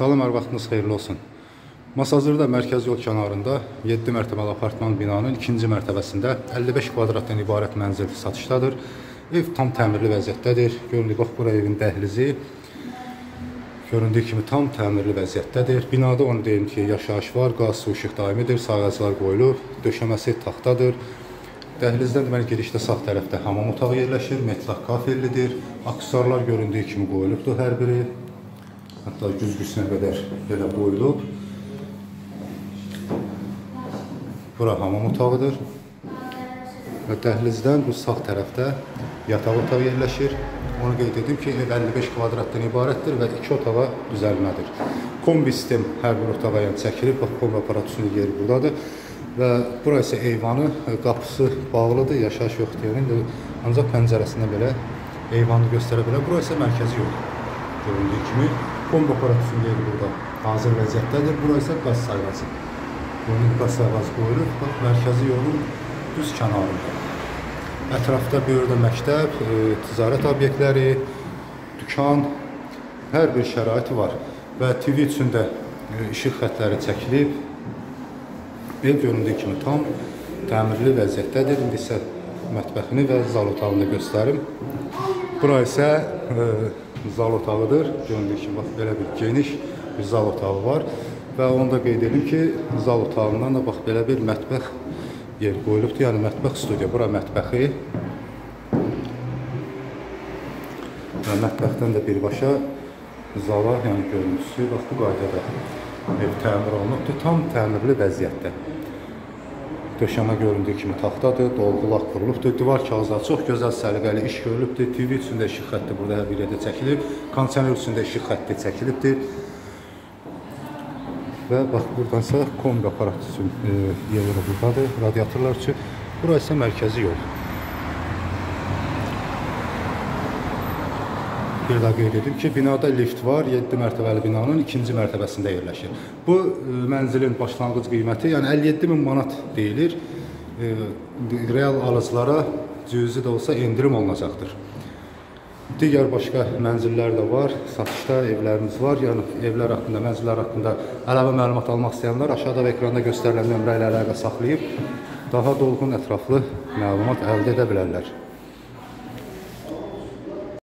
Salam, hər vaxtınız xeyirli olsun. Masazırda mərkəz yol kənarında 7 mərtəbəli apartman binanın 2-ci mərtəbəsində 55 kvadratdan ibarət mənzil satışdadır. Ev tam təmirli vəziyyətdədir. Göründüyü bax, bura evin dəhlizi. Göründüyü kimi tam təmirli vəziyyətdədir. Binada onu deyim ki, yaşayış var, qaz, su, işıq daimidir, sağacılar qoyulub, döşəməsi taxtadır. Dəhlizdən deməli girişdə sağ tərəfdə hamam otağı yerləşir, metlaq kafellidir. Aksesuarlar göründüyü kimi qoyulubdur hər biri. Hətta güzgüsünə qədər belə qoyulub. Bura hamam otağıdır. Və dəhlizdən bu sağ tərəfdə yataq otağı yerləşir. Onu qeyd edim ki, ev 55 kvadratdan ibarətdir və 2 otağa düzəlmədir. Kombi sistem hər bir otağa çəkilib. Bax, kombi aparatının yeri buradadır. Və bura isə eyvanı, qapısı bağlıdır, yaşayış yoxdur. Ancaq pəncərəsində belə eyvanı göstərə bilər. Bura isə mərkəzi yol. Göründüyü kimi kombi aparatının yeri burada hazır vəziyyətdədir. Bura isə qaz sayğacı. Bunun qaz sayğacı qoyulub, bax, mərkəzi yolun düz kənarında. Ətrafda bir də məktəb, ticarət obyektləri, dükan, hər bir şəraiti var. Və TV üçün də işıq xətləri çəkilib. Ev göründüyü kimi tam təmirli vəziyyətdədir. İndi isə mətbəxini və zal otağını göstərim. Bura isə zal otağıdır. Göründüyü kimi bax, belə bir geniş bir zal otağı var. Və onu da qeyd edim ki, zal otağından da bax, belə bir mətbəx yeri qoyulubdur. Yəni mətbəx studiya. Bura mətbəxi. Və mətbəxdən də birbaşa zala, yəni görüntüsü, bax, bu qaydada ev təmir olunubdur. Tam təmirli vəziyyətdə. Döşəmə göründüyü kimi taxtadır, dolğu lak qurulubdur. Divar kağızları çox gözəl, səliqəli iş görülübdür. TV üçün də işıq xətti burada hər bir yerdə çəkilib. Kondisioner üçün də işıq xətti çəkilibdir. Və bax, buradansa kombi aparatı üçün yeri buradadır, radiatorlar üçün. Bura isə mərkəzi yol. Bir daha qeyd edim ki, binada lift var, 7 mərtəbəli binanın 2-ci mərtəbəsində yerləşir. Bu mənzilin başlanğıc qiyməti, yəni 57.000 manat deyilir. Real alıcılara cüzi də olsa endirim olunacaqdır. Digər başqa mənzillər də var, satışda evlərimiz var. Yəni evlər haqqında, mənzillər haqqında əlavə məlumat almaq istəyənlər aşağıda və ekranda göstərilən nömrə ilə əlaqə saxlayıb daha dolğun, ətraflı məlumat əldə edə bilərlər.